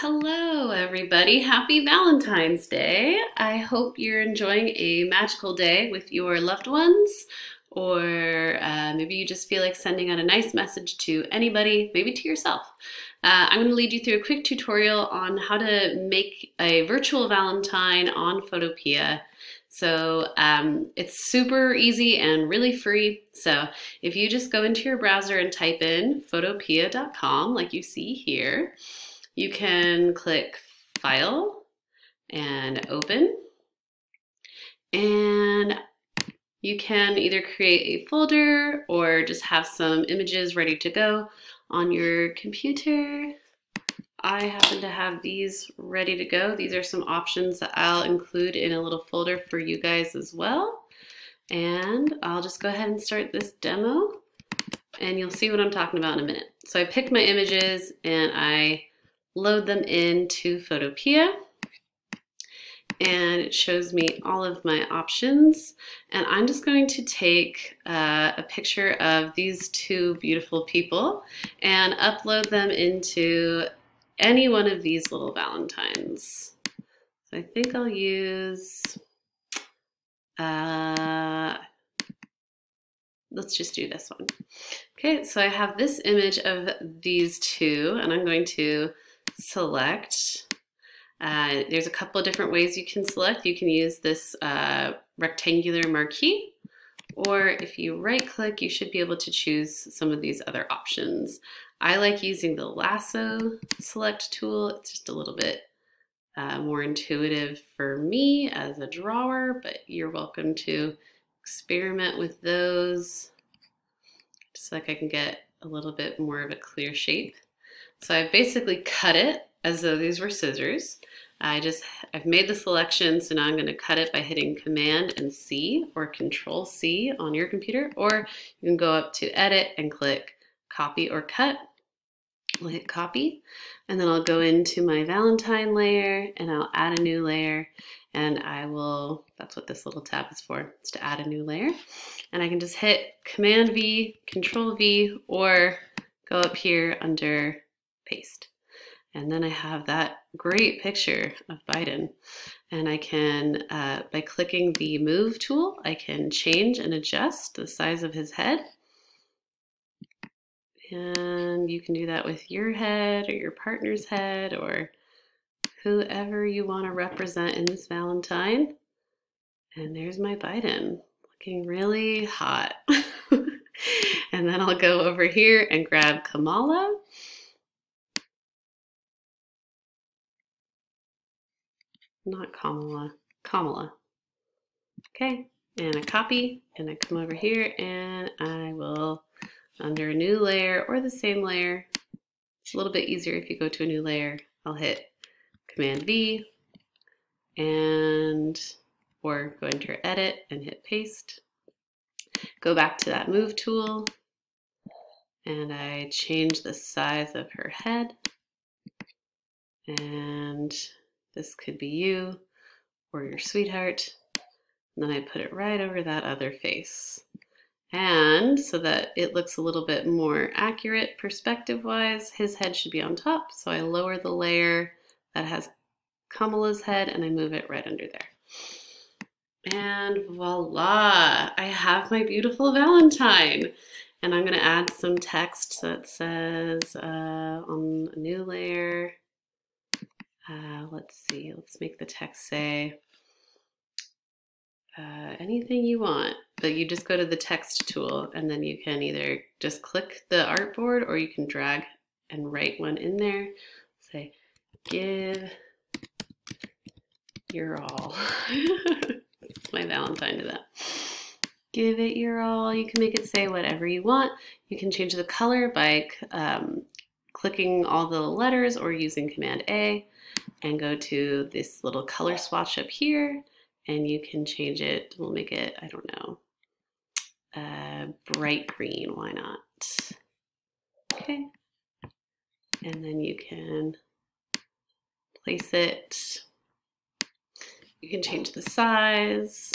Hello, everybody. Happy Valentine's Day. I hope you're enjoying a magical day with your loved ones, or maybe you just feel like sending out a nice message to anybody, maybe to yourself. I'm going to lead you through a quick tutorial on how to make a virtual Valentine on Photopea. So it's super easy and really free. So if you just go into your browser and type in photopea.com like you see here, you can click File and Open, and you can either create a folder or just have some images ready to go on your computer. I happen to have these ready to go. These are some options that I'll include in a little folder for you guys as well. And I'll just go ahead and start this demo, and you'll see what I'm talking about in a minute. So I picked my images and I load them into Photopea, and it shows me all of my options. And I'm just going to take a picture of these two beautiful people and upload them into any one of these little Valentines. So I think I'll use, let's just do this one. Okay, so I have this image of these two, and I'm going to select. There's a couple of different ways you can select. You can use this rectangular marquee, or if you right click, you should be able to choose some of these other options. I like using the lasso select tool. It's just a little bit more intuitive for me as a drawer, but you're welcome to experiment with those, just so like I can get a little bit more of a clear shape. So I've basically cut it as though these were scissors. I've made the selection, so now I'm going to cut it by hitting Command and C or Control C on your computer, or you can go up to Edit and click Copy or Cut. I'll hit Copy, and then I'll go into my Valentine layer and I'll add a new layer, and that's what this little tab is for, is to add a new layer. And I can just hit Command V, Control V, or go up here under Paste. And then I have that great picture of Biden. And I can, by clicking the Move tool, I can change and adjust the size of his head. And you can do that with your head or your partner's head or whoever you want to represent in this Valentine. And there's my Biden, looking really hot. And then I'll go over here and grab Kamala. Not Kamala, Kamala. Okay, and I copy, and I come over here, and I will, under a new layer or the same layer, it's a little bit easier if you go to a new layer, I'll hit Command V, or go into your Edit and hit Paste. Go back to that Move tool, and I change the size of her head, and this could be you or your sweetheart. And then I put it right over that other face. And so that it looks a little bit more accurate perspective-wise, his head should be on top. So I lower the layer that has Kamala's head and I move it right under there. And voila, I have my beautiful Valentine. And I'm gonna add some text that says on a new layer, let's see, let's make the text say anything you want, but you just go to the text tool and then you can either just click the artboard or you can drag and write one in there. Say, give your all. It's my Valentine to that. Give it your all. You can make it say whatever you want. You can change the color by clicking all the letters or using Command A, and go to this little color swatch up here, and you can change it. We'll make it, I don't know, bright green, why not? Okay, and then you can place it. You can change the size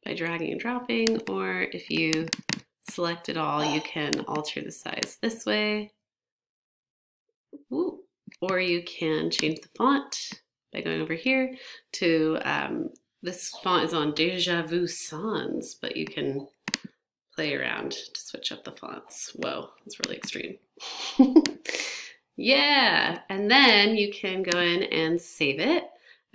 by dragging and dropping, or if you select it all, you can alter the size this way. Ooh, or you can change the font by going over here to, this font is on Deja Vu Sans, but you can play around to switch up the fonts. Whoa, that's really extreme. Yeah, and then you can go in and save it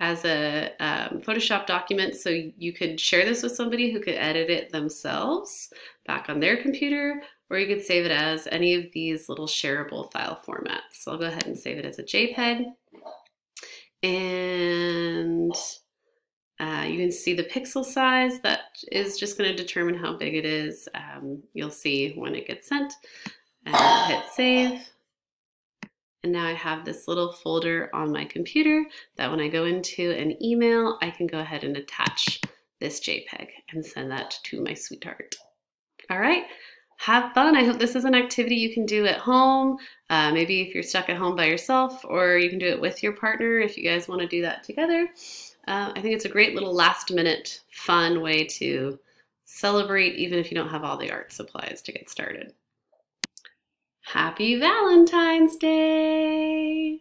as a Photoshop document, so you could share this with somebody who could edit it themselves back on their computer, or you could save it as any of these little shareable file formats. So I'll go ahead and save it as a JPEG, and you can see the pixel size. That is just going to determine how big it is. You'll see when it gets sent. And I'll hit save. And now I have this little folder on my computer that when I go into an email, I can go ahead and attach this JPEG and send that to my sweetheart. All right, have fun. I hope this is an activity you can do at home. Maybe if you're stuck at home by yourself, or you can do it with your partner if you guys want to do that together. I think it's a great little last minute fun way to celebrate, even if you don't have all the art supplies to get started. Happy Valentine's Day!